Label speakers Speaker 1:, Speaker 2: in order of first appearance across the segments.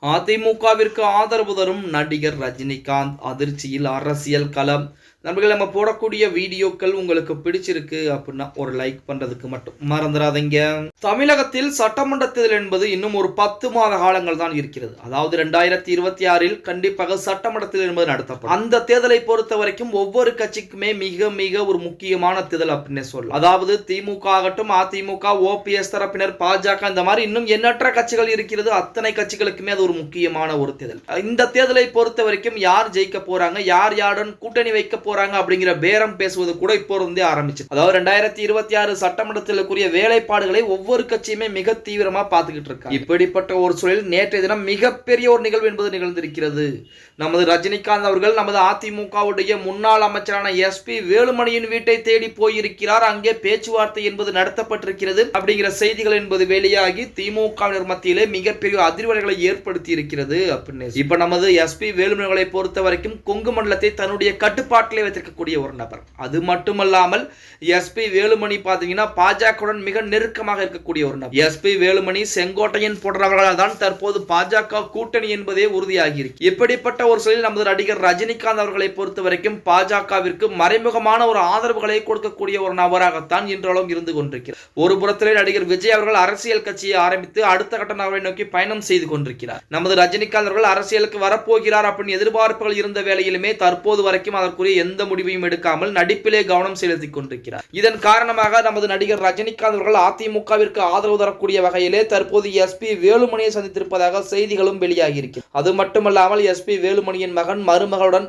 Speaker 1: அதிமுகவிற்கு ஆதரவு தரும் நடிகர் ரஜினிகாந்த் அதிர்ச்சியில் அரசியல் களம். நண்பர்கள், நம்ம போடக்கூடிய வீடியோக்கள் உங்களுக்கு பிடிச்சிருக்கு அப்படின்னா ஒரு லைக் பண்றதுக்கு மட்டும் மறந்துடாதீங்க. தமிழகத்தில் சட்டமன்ற தேர்தல் என்பது இன்னும் ஒரு 10 மாத காலங்கள் தான் இருக்கிறது. அதாவது 2026 கண்டிப்பாக சட்டமன்ற தேர்தல் என்பது நடத்தப்படும். அந்த தேர்தலை பொறுத்த வரைக்கும் ஒவ்வொரு கட்சிக்குமே மிக மிக ஒரு முக்கியமான தேர்தல் அப்படின்னு சொல்லலாம். அதாவது திமுக ஆகட்டும், அதிமுக, ஓபிஎஸ் தரப்பினர், பாஜக, இந்த மாதிரி இன்னும் எண்ணற்ற கட்சிகள் இருக்கிறது. அத்தனை கட்சிகளுக்குமே அது ஒரு முக்கியமான ஒரு தேர்தல். இந்த தேர்தலை பொறுத்த வரைக்கும் யார் ஜெயிக்க போறாங்க, யார் யாருடன் கூட்டணி வைக்க போறாங்க அப்படிங்கிற பேரம் பேசுவது கூட இப்போ இருந்தே ஆரம்பிச்சு. அதாவது 2026 சட்டமன்றத்திற்குரிய வேலைப்பாடுகளை ஒவ்வொரு கட்சியுமே மிக தீவிரமா பார்த்துக்கிட்டு இருக்காங்க. இப்படிப்பட்ட ஒரு சூழலில் நேற்றைய தினம் மிகப்பெரிய ஒரு நிகழ்வு என்பது நிகழ்ந்திருக்கிறது. நமது ரஜினிகாந்த் அவர்கள் நமது அதிமுகவுடைய முன்னாள் அமைச்சரான எஸ்பி வேலுமணியின் வீட்டை தேடி போயிருக்கிறார். அங்கே பேச்சுவார்த்தை என்பது நடத்தப்பட்டிருக்கிறது அப்படிங்கிற செய்திகள் என்பது வெளியாகி திமுகவினர் மத்தியிலே மிகப்பெரிய அதிர்வலைகளை ஏற்படுத்தி இருக்கிறது அப்படின்னு. இப்ப நமது எஸ்பி வேலுமணிகளை பொறுத்த வரைக்கும் கொங்கு மண்டலத்தை தன்னுடைய கட்டுப்பாட்டிலே வைத்திருக்கக்கூடிய ஒரு நபர். அது மட்டுமல்லாமல் எஸ்பி வேலுமணி பாத்தீங்கன்னா பாஜகவுடன் மிக நெருக்கமாக இருக்கக்கூடிய ஒரு நபர். எஸ்பி வேலுமணி, செங்கோட்டையன் போன்றவர்களால் தான் தற்போது பாஜக கூட்டணி என்பதே உறுதியாகி இருக்கு. இப்படிப்பட்ட ஒரு சூழலில் நமது நடிகர் ரஜினிகாந்த் அவர்களை பொறுத்த வரைக்கும் பாஜகவிற்கு மறைமுகமான ஒரு ஆதரவுகளை கொடுக்கக்கூடிய ஒரு நபராகத்தான் இன்றளவும் இருந்து கொண்டிருக்கிறார். ஒரு புறத்திலே நடிகர் விஜய் அவர்கள் அரசியல் கட்சியை ஆரம்பித்து அடுத்த கட்ட நகரை நோக்கி பயணம் செய்து கொண்டிருக்கிறார். நமது ரஜினிகாந்த் அவர்கள் அரசியலுக்கு வரப்போகிறார் அப்படின்னு எதிர்பார்ப்புகள் இருந்த வேளையிலுமே தற்போது வரைக்கும் அதற்குரிய எந்த முடிவையும் எடுக்காமல் நடிப்பிலே கவனம் செலுத்திக் கொண்டிருக்கிறார். இதன் காரணமாக நமது நடிகர் ரஜினிகாந்த் அவர்கள் அதிமுகவிற்கு ஆதரவு தரக்கூடிய வகையிலே தற்போது எஸ்பி வேலுமணியை சந்தித்திருப்பதாக செய்திகளும் வெளியாகி இருக்கிறது. அது மட்டுமல்லாமல் எஸ்பி வேலுமணியின் மகன் மருமகளுடன்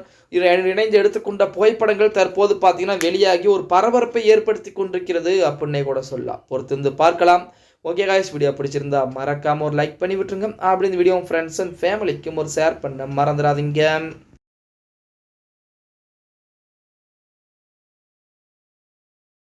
Speaker 1: இணைந்து எடுத்துக்கொண்ட புகைப்படங்கள் தற்போது பார்த்தீங்கன்னா வெளியாகி ஒரு பரபரப்பை ஏற்படுத்தி கொண்டிருக்கிறது அப்படின்னே கூட சொல்லலாம். பொறுத்திருந்து பார்க்கலாம். ஓகே காய்ஸ், வீடியோ பிடிச்சிருந்தா மறக்காம ஒரு லைக் பண்ணி விட்டுருங்க. அப்படி இந்த வீடியோ ஃப்ரெண்ட்ஸ் அண்ட் ஃபேமிலிக்கும் ஒரு ஷேர் பண்ண மறந்துடாதீங்க.